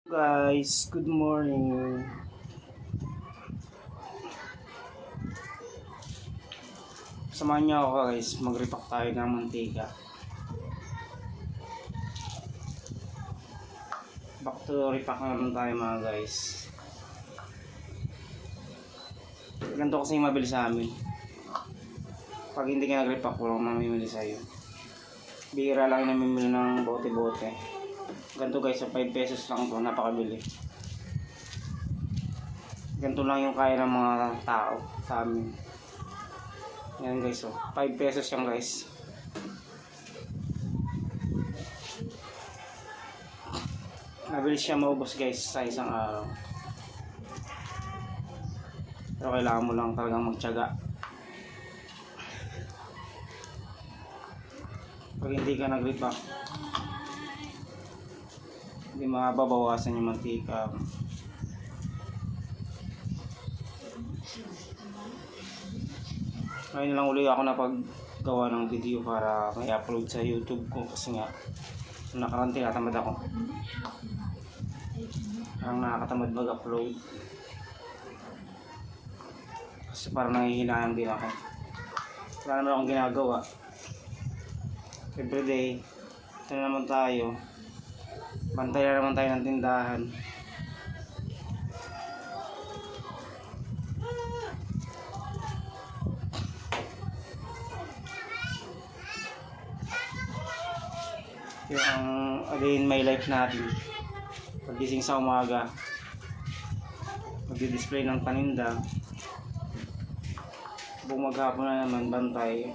Guys, good morning. Samahan niyo ako guys, mag-repack tayo ng mantika. Back to repack naman tayo mga guys. Ganito kasi mabili sa amin. Pag hindi ka nag-repack, walang mamimili sa'yo. Bihira lang yung namimili ng bote-bote. Ganito guys, sa 5 pesos lang ito, napakabili. Ganito lang yung kaya ng mga tao sa amin. Yan guys, oh. 5 pesos yan guys. Mabilis siya maubos guys sa isang araw. Pero kailangan mo lang talagang magtiyaga. Pag hindi ka nag-repack, hindi mababawasan yung mantika. Ngayon lang uli ako napaggawa ng video para may upload sa YouTube ko kasi nga nakaraan tinatamad ako. Parang nakakatamad mag-upload. Kasi parang nangihinayang din ako. Wala naman akong ginagawa. Everyday, ito na naman tayo. Bantay na naman tayo ng tindahan. Yung a day in my life natin. Pagising sa umaga, magdi-display ng paninda. Buong maghapon na naman, bantay.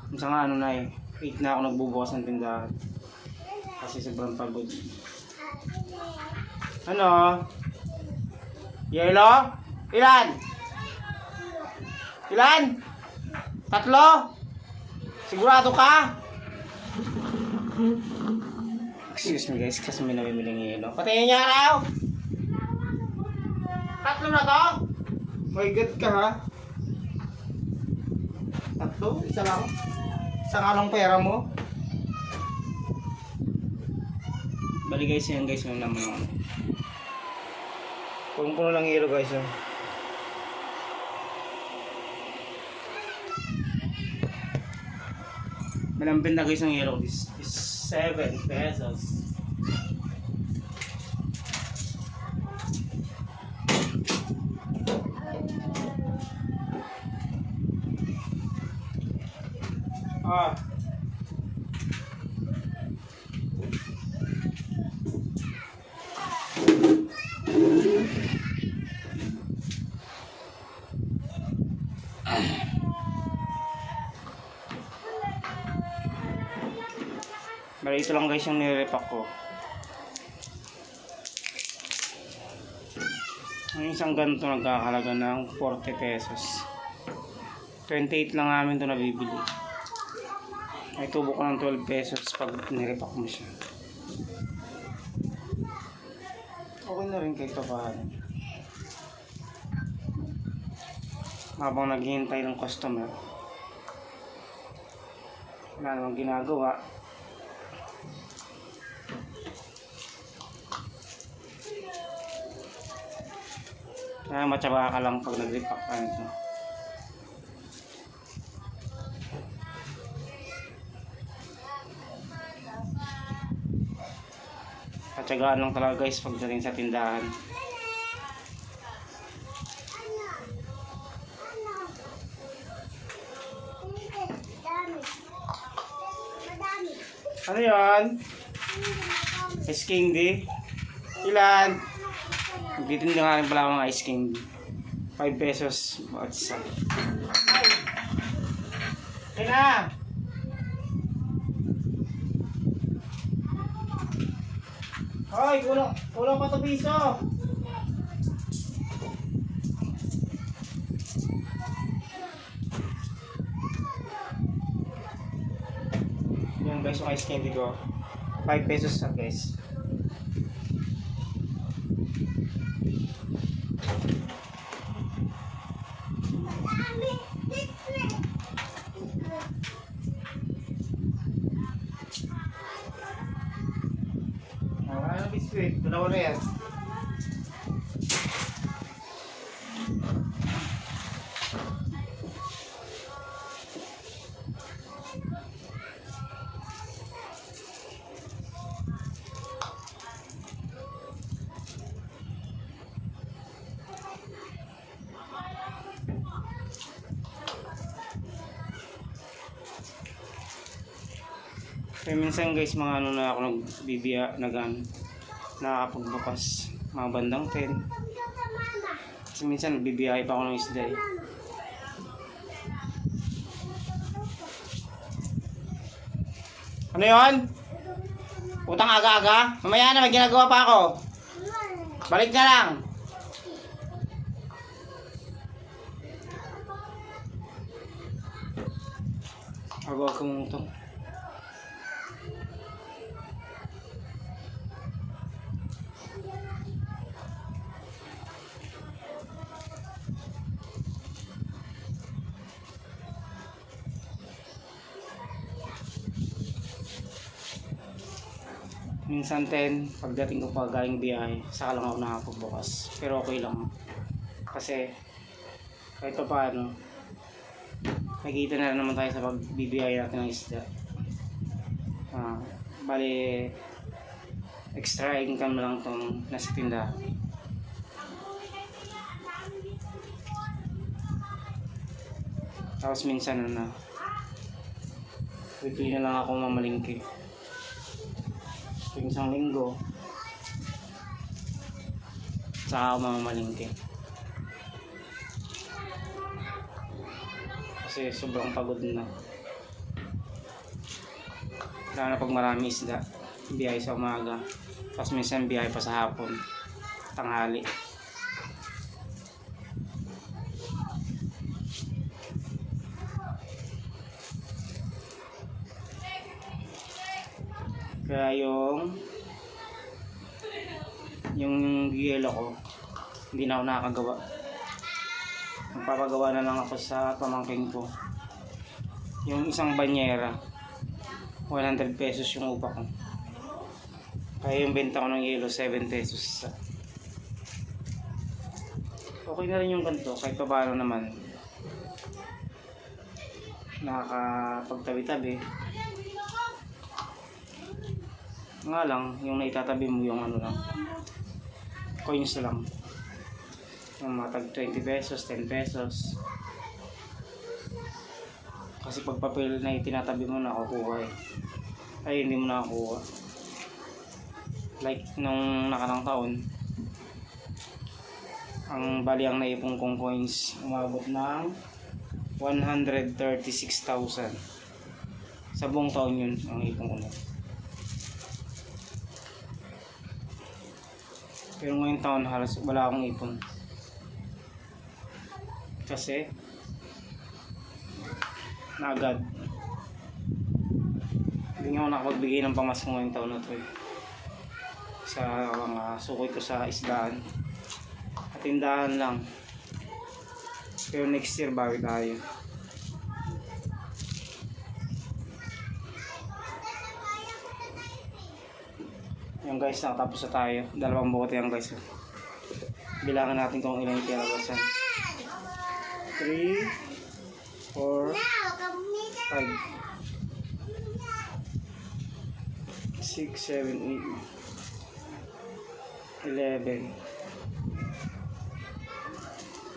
Minsan nga ano na 8 na ako nagbubukas ng tindahan. Kasi sobrang pagod. Ano? Yelo? Ilan? Ilan? 3? Sigurado ka? Excuse me guys, kasi may namimiling yelo. Patayin niya raw! 3 na to? My God ka ha? 3? Isa lang? Isa nga lang pera mo? Bali guys, yan guys, yung naman ako. Punong-puno lang yelo guys. Oh. Malampin na guys ang yelo. This is 7 pesos. Ah. Bali ito lang guys yung nirepack ko. Ang isang ganito nagkakalaga ng 40 pesos. 28 lang namin ito nabibili. May tubo ko ng 12 pesos pag nirepack mo siya. Okay na rin kahit paano. Habang naghihintay ng customer, wala namang ginagawa. Kaya matyaga ka lang pag nag-repack ka nito. Matyagaan lang talaga guys pagdating sa tindahan. Ano yan? Ice candy? Ilan? Magtitinda nga rin pala ako ng ice candy. 5 pesos bawat isa. Kaya na! Hoy, kulang pa 2 piso! Yan guys yung ice candy ko. 5 pesos na guys. Dalawa na yan. Kaya minsan guys, mga ano na ako nakakapagbukas mga bandang 10. Kasi minsan nagbibiyahe pa ako ng isda eh. Ano yun? Utang aga-aga? Mamaya na, may ginagawa pa ako. Balik na lang. Agaw ka mong utang. Minsan 10, pagdating ko pa galing biyahe, saka lang ako nakapagbukas. Pero okay lang. Kasi, kahit pa paano, nakikita na rin naman tayo sa pagbibiyahe natin ng isda. Bali, extra income na lang itong nasa tindahan. Tapos minsan weekly na lang ako mamalingki. Yung isang linggo saka ako mamamalingki kasi sobrang pagod na, lalo na pag marami isda. Biyahe sa umaga, tapos minsan biyahe pa sa hapon, tanghali. Kaya yung yelo ko, hindi na ako nakakagawa. Magpapagawa na lang ako sa pamangking ko. Yung isang banyera, 100 pesos yung upa ko. Kaya yung benta ko ng yelo, 7 pesos. Okay na rin yung ganito, kahit pa paano naman. Nakakapagtabi-tabi. Nga lang, yung naitatabi mo yung ano lang, coins lang. Yung mga tag 20 pesos, 10 pesos. Kasi pag papel na itinatabi mo, nakukuha eh. Ay, hindi mo nakakuha. Like, nung nakarang taon, ang bali ang naipong kong coins, umabot ng 136,000. Sa buong taon yun, ang ipong ko na. Pero ngayong taon halos wala akong ipon. Kasi naagad. Hindi nga ako nakapagbigay ng pamasko ngayong taon na to eh. Sa mga sukoy ko sa isdaan. At tindahan lang. Pero next year bawi tayo. Yung guys, nakatapos na tayo. 2 bote yan guys. Bilangan natin kung ilang itinalabasan. 3, 4, 5, 6, 7, 8, 11,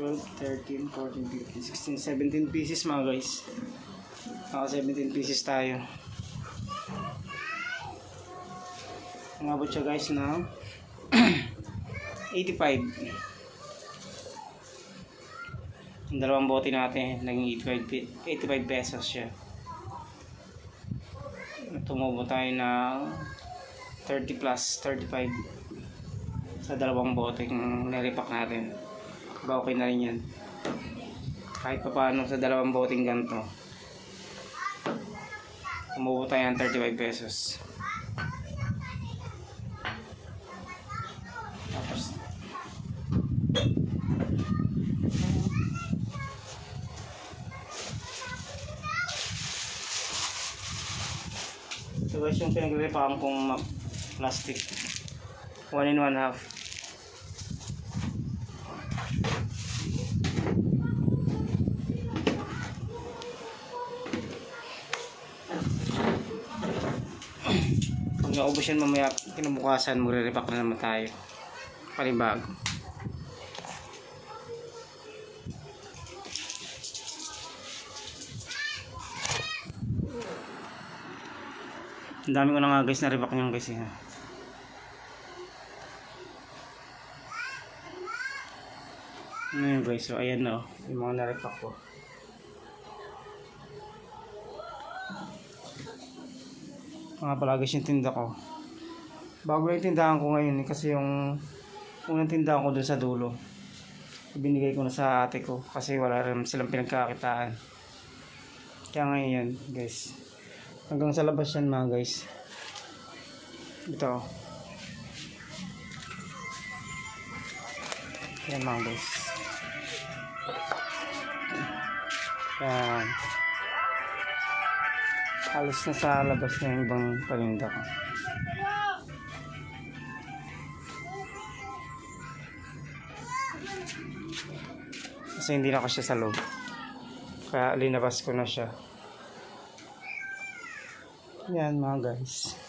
12, 13, 14, 15, 16, 17 pieces mga guys. Naka 17 pieces tayo. Umabot siya guys na 85. Yung 2 bote natin naging 85 pesos siya. Tumubo tayo ng 30 plus 35 sa 2 boteng naripak natin. Ba okay na rin yan. Kahit pa paano sa 2 boteng ganito, tumubo tayo ng 35 pesos. Ito guys yung pinagrepakan kong plastic. 1 and 1/2. Pag naubos yan mamaya, kinabukasan, magre-repack na naman tayo. Panibago. Ang dami ko na nga guys na repack nyo guys. Ano yun guys, so ayan na yung mga na-repack ko. Mga pala guys yung tinda ko. Bago yung tindahan ko ngayon kasi yung unang tindahan ko dun sa dulo, binigay ko na sa ate ko kasi wala rin silang pinagkakitaan. Kaya ngayon yan guys, hanggang sa labas yan mga guys. Ito yan mga guys. Yan, halos na sa labas na yung ibang paninda ko. Kasi hindi na kasi sa loob, kaya linabas ko na siya. Yan mga guys.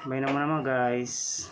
Bye na muna mga guys.